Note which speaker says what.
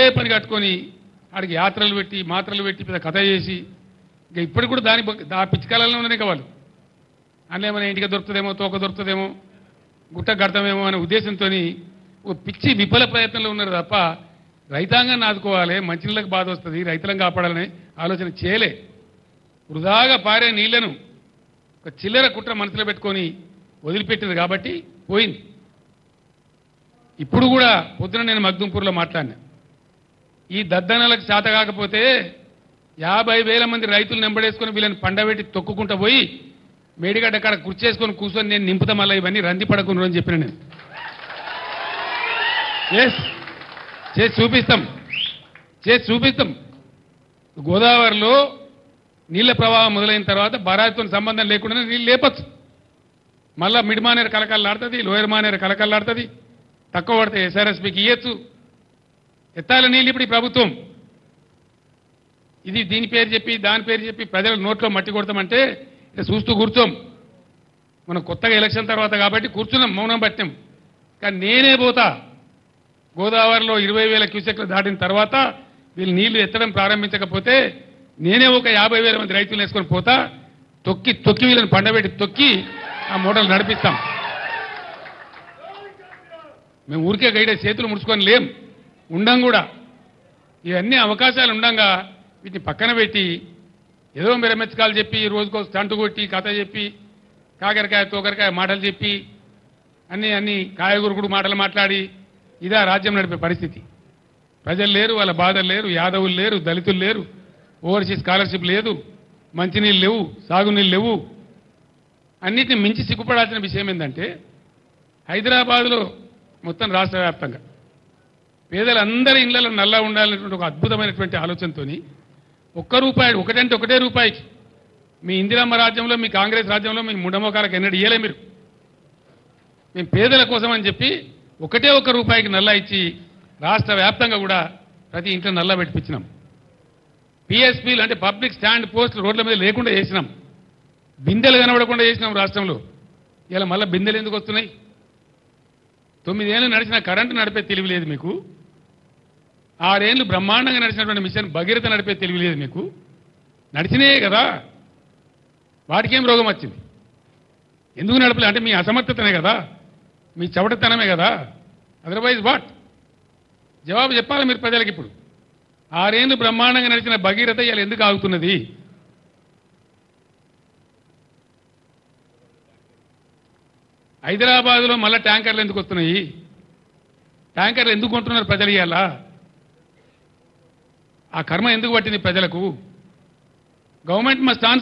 Speaker 1: ఏ పని కట్టుకొని ఆడికి యాత్రలు పెట్టి మాత్రలు పెట్టి పెద్ద కథ చేసి ఇంకా ఇప్పుడు కూడా దాని పిచ్చికాలంలో ఉండనే కావాలి. అందులో మన ఇంటికి దొరుకుతుందేమో, తోక దొరుకుతుందేమో, గుట్ట కడతామేమో అనే ఉద్దేశంతో ఓ పిచ్చి విఫల ప్రయత్నంలో ఉన్నారు తప్ప రైతాంగాన్ని ఆదుకోవాలి, మంచినీళ్ళకి బాధ వస్తుంది, రైతులను కాపాడాలనే ఆలోచన చేయలే. వృధాగా పారే నీళ్లను ఒక చిల్లర కుట్ర మనసులో పెట్టుకొని వదిలిపెట్టింది కాబట్టి పోయింది. ఇప్పుడు కూడా పొద్దున నేను మగ్దుంపూర్లో మాట్లాడినా, ఈ దద్దనలకు చేత కాకపోతే 50,000 మంది రైతులు నెంబడేసుకొని వీళ్ళని పండబెట్టి తొక్కుకుంటూ పోయి మేడిగడ్డ కాడ కుర్చేసుకొని కూర్చొని నేను నింపుతా, మళ్ళీ ఇవన్నీ రంది పడకుండా అని చెప్పిన నేను. చేసి చూపిస్తాం. గోదావరిలో నీళ్ల ప్రవాహం మొదలైన తర్వాత బరాయితో సంబంధం లేకుండా నీళ్ళు లేపచ్చు. మళ్ళా మిడ్ మానేరు కలకల్లాడుతుంది, లోయర్ మానేరు కలకల్లాడుతుంది. తక్కువ పడితే ఎస్ఆర్ఎస్పీకి ఇయ్యచ్చు. ఎత్తాల నీళ్ళు ఇప్పుడు ఈ ప్రభుత్వం ఇది దీని పేరు చెప్పి దాని పేరు చెప్పి ప్రజల నోట్లో మట్టి కొడతామంటే చూస్తూ కూర్చోం. మనం కొత్తగా ఎలక్షన్ తర్వాత కాబట్టి కూర్చున్నాం, మౌనం పట్టాం. కానీ నేనే పోతా గోదావరిలో 20,000 క్యూసెక్లు దాటిన తర్వాత వీళ్ళు నీళ్లు ఎత్తడం ప్రారంభించకపోతే నేనే ఒక 50,000 మంది రైతులు వేసుకొని పోతా, తొక్కి వీళ్ళని పండబెట్టి తొక్కి ఆ మూటలు నడిపిస్తాం. మేము ఊరికే గైడే చేతులు ముడుచుకొని లేం, ఉండం కూడా. ఇవన్నీ అవకాశాలు ఉండంగా వీటిని పక్కన పెట్టి ఏదో మిరమెచ్చకాలు చెప్పి రోజుకో స్టంటు కొట్టి కథ చెప్పి కాకరకాయ తోకరకాయ మాటలు చెప్పి అన్ని కాయగూరుకుడు మాటలు మాట్లాడి ఇదా రాజ్యం నడిపే పరిస్థితి. ప్రజలు లేరు, వాళ్ళ బాధలు లేరు, యాదవులు లేరు, దళితులు లేరు, ఓవర్సీస్ స్కాలర్షిప్ లేదు, మంచినీళ్ళు లేవు, సాగునీళ్ళు లేవు. అన్నిటిని మించి సిగ్గుపడాల్సిన విషయం ఏంటంటే హైదరాబాద్లో మొత్తం రాష్ట్ర వ్యాప్తంగా పేదలందరి ఇళ్లలో నల్లా ఉండాలనేటువంటి ఒక అద్భుతమైనటువంటి ఆలోచనతో ₹1 ఒకటంటే ఒకటే రూపాయికి మీ ఇందిరమ్మ రాజ్యంలో, మీ కాంగ్రెస్ రాజ్యంలో మీ ముండమోకాలకు ఎన్నడూ ఇయ్యలే మీరు. మేము పేదల కోసం అని చెప్పి ఒకటే ₹1 నల్లా ఇచ్చి రాష్ట్ర వ్యాప్తంగా కూడా ప్రతి ఇంట్లో నల్లా పెట్టించినాం. పిఎస్పీలు అంటే పబ్లిక్ స్టాండ్ పోస్టులు రోడ్ల మీద లేకుండా చేసినాం. బిందెలు కనబడకుండా చేసినాం రాష్ట్రంలో. ఇలా మళ్ళీ బిందెలు ఎందుకు వస్తున్నాయి? 9 ఏళ్ళు నడిచిన కరెంటు నడిపే తెలివి లేదు మీకు. 6 ఏళ్ళు బ్రహ్మాండంగా నడిచినటువంటి మిషన్ భగీరథ నడిపే తెలివి లేదు మీకు. నడిచినాయే కదా, వాటికేం రోగం వచ్చింది? ఎందుకు నడపలే అంటే మీ అసమర్థతనే కదా, మీ చవటతనమే కదా. Otherwise what? జవాబు చెప్పాలి మీరు ప్రజలకు. ఇప్పుడు 6 ఏళ్ళు బ్రహ్మాండంగా నడిచిన భగీరథ ఇలా ఎందుకు ఆగుతున్నది? హైదరాబాద్లో మళ్ళీ ట్యాంకర్లు ఎందుకు వస్తున్నాయి? ట్యాంకర్లు ఎందుకు కొంటున్నారు ప్రజలు? ఇవాళ ఆ కర్మ ఎందుకు పట్టింది ప్రజలకు? Government must answer.